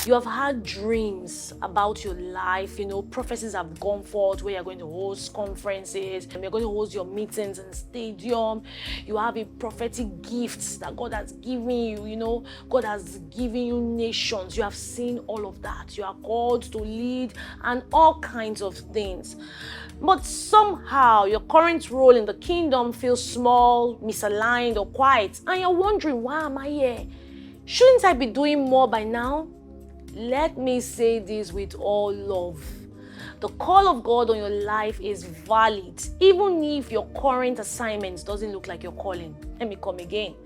You have had dreams about your life, prophecies have gone forth where you're going to host conferences, and you're going to host your meetings in stadium. You have a prophetic gift that God has given you, God has given you nations. You have seen all of that. You are called to lead and all kinds of things. But somehow your current role in the kingdom feels small, misaligned, or quiet, and you're wondering, why am I here? Shouldn't I be doing more by now? Let me say this with all love. The call of God on your life is valid, even if your current assignment doesn't look like your calling. Let me come again.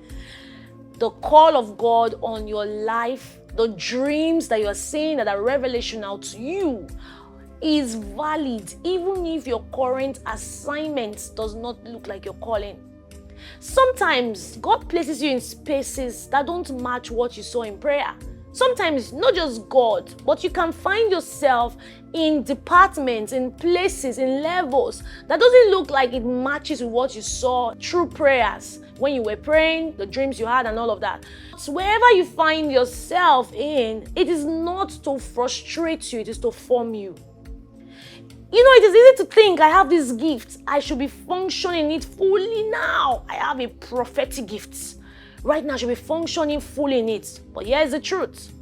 The call of God on your life, the dreams that you're seeing that are revelational to you, is valid, even if your current assignment does not look like your calling. Sometimes God places you in spaces that don't match what you saw in prayer. Sometimes not just God, but you can find yourself in departments, in places, in levels that doesn't look like it matches with what you saw through prayers, when you were praying, the dreams you had and all of that. So wherever you find yourself in, it is not to frustrate you, it is to form you. It is easy to think, I have this gift, I should be functioning it fully now. I have a prophetic gift. Right now, I should be functioning fully in it. But here's the truth.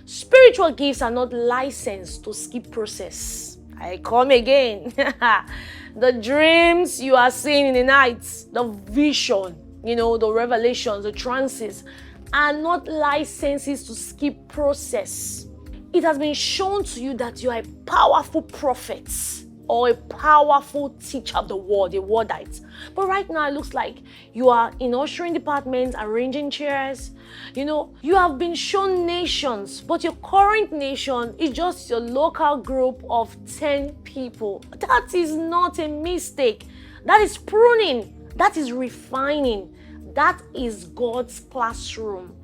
Spiritual gifts are not licensed to skip process. I come again. The dreams you are seeing in the night, the vision, the revelations, the trances, are not licenses to skip process. It has been shown to you that you are a powerful prophet or a powerful teacher of the word, a wordite. But right now it looks like you are in ushering departments, arranging chairs. You have been shown nations, but your current nation is just your local group of 10 people. That is not a mistake. That is pruning. That is refining. That is God's classroom.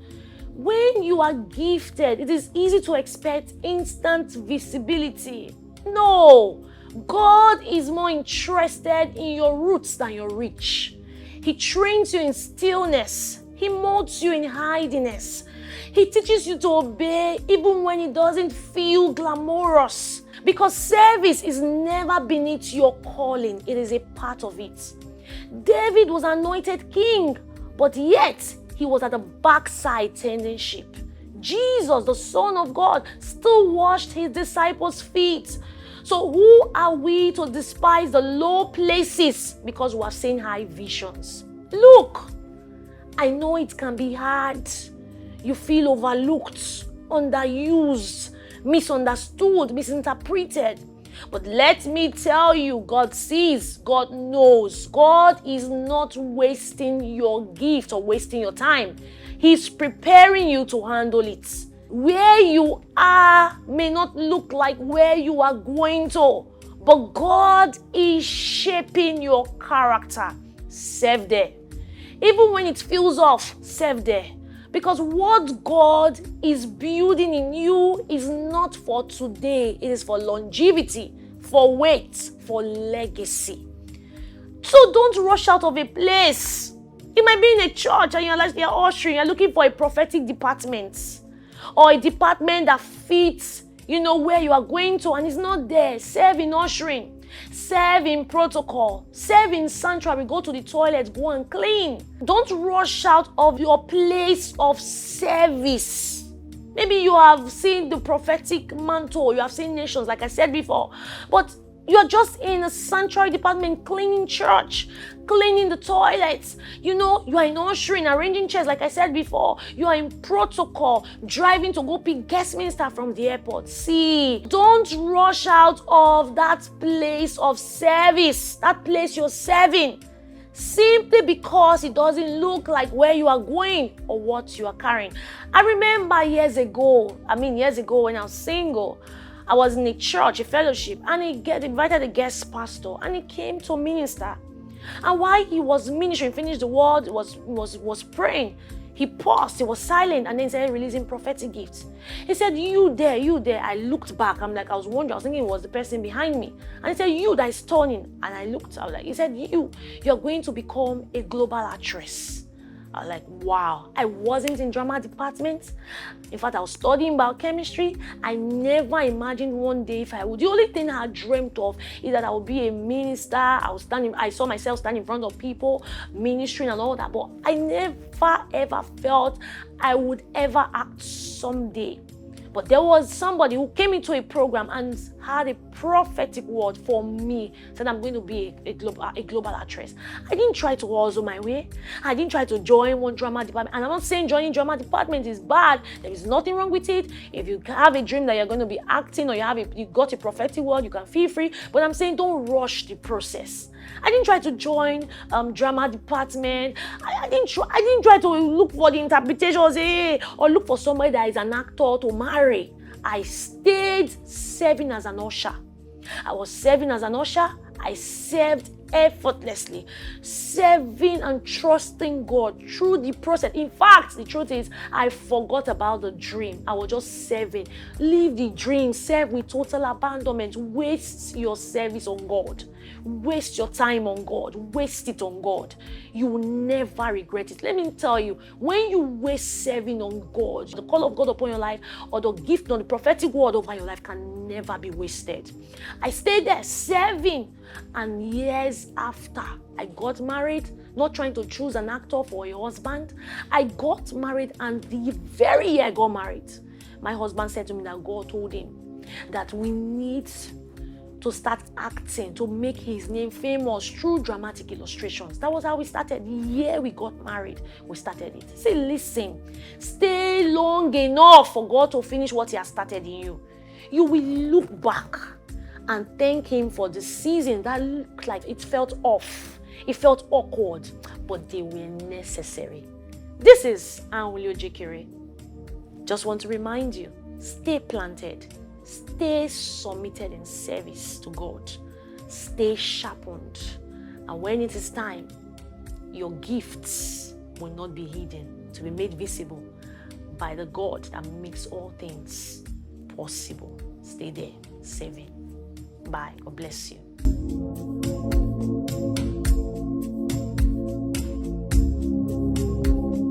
When you are gifted, it is easy to expect instant visibility. No, God is more interested in your roots than your reach. He trains you in stillness. He molds you in hidiness. He teaches you to obey even when it doesn't feel glamorous. Because service is never beneath your calling. It is a part of it. David was anointed king, but yet he was at the backside tending sheep. Jesus, the Son of God, still washed his disciples' feet. So who are we to despise the low places because we have seen high visions? Look, I know it can be hard. You feel overlooked, underused, misunderstood, misinterpreted. But let me tell you, God sees, God knows. God is not wasting your gift or wasting your time. He's preparing you to handle it. Where you are may not look like where you are going to, but God is shaping your character. Serve there. Even when it feels off, serve there. Because what God is building in you is not for today. It is for longevity, for weight, for legacy. So don't rush out of a place. You might be in a church and you're ushering, you're looking for a prophetic department or a department that fits, where you are going to, and it's not there. Serve in ushering. Serve in protocol. Serve in sanctuary. Go to the toilet. Go and clean. Don't rush out of your place of service. Maybe you have seen the prophetic mantle. You have seen nations, like I said before. But you are just in a sanctuary department, cleaning church, cleaning the toilets. You are in ushering, arranging chairs, like I said before. You are in protocol, driving to go pick guest minister from the airport. See, don't rush out of that place of service, that place you're serving, simply because it doesn't look like where you are going or what you are carrying. I remember years ago when I was single, I was in a church, a fellowship, and he invited a guest pastor, and he came to minister. And while he was ministering, finished the word, was praying, he paused, he was silent, and then started releasing prophetic gifts. He said, you there. I looked back. I was wondering, I was thinking it was the person behind me. And he said, you that is turning. And I looked, he said, you're going to become a global actress. I was like, wow, I wasn't in drama department. In fact, I was studying biochemistry. I never imagined one day if I would. The only thing I dreamt of is that I would be a minister. I saw myself standing in front of people, ministering and all that. But I never ever felt I would ever act someday. But there was somebody who came into a program and had a prophetic word for me, said I'm going to be a global actress. I didn't try to hustle my way. I didn't try to join one drama department. And I'm not saying joining drama department is bad. There is nothing wrong with it. If you have a dream that you're going to be acting or you got a prophetic word, you can feel free. But I'm saying don't rush the process. I didn't try to join drama department. I didn't try to look for the interpretations or look for somebody that is an actor to marry. I stayed serving as an usher. I was serving as an usher. I served effortlessly, serving and trusting God through the process. In fact, the truth is, I forgot about the dream. I was just serving. Leave the dream, serve with total abandonment. Waste your service on God. Waste your time on God. Waste it on God. You will never regret it. Let me tell you, when you waste serving on God, the call of God upon your life or the gift or the prophetic word over your life can never be wasted. I stayed there serving, and years after I got married, not trying to choose an actor for a husband, I got married, and the very year I got married, my husband said to me that God told him that we need to start acting, to make his name famous through dramatic illustrations. That was how we started. The year we got married, we started it. Say, listen, stay long enough for God to finish what he has started in you. You will look back and thank him for the season that looked like it felt off. It felt awkward, but they were necessary. This is Anwinli Ojeikere. Just want to remind you, stay planted. Stay submitted in service to God. Stay sharpened. And when it is time, your gifts will not be hidden, to be made visible by the God that makes all things possible. Stay there, serving. Bye. God bless you.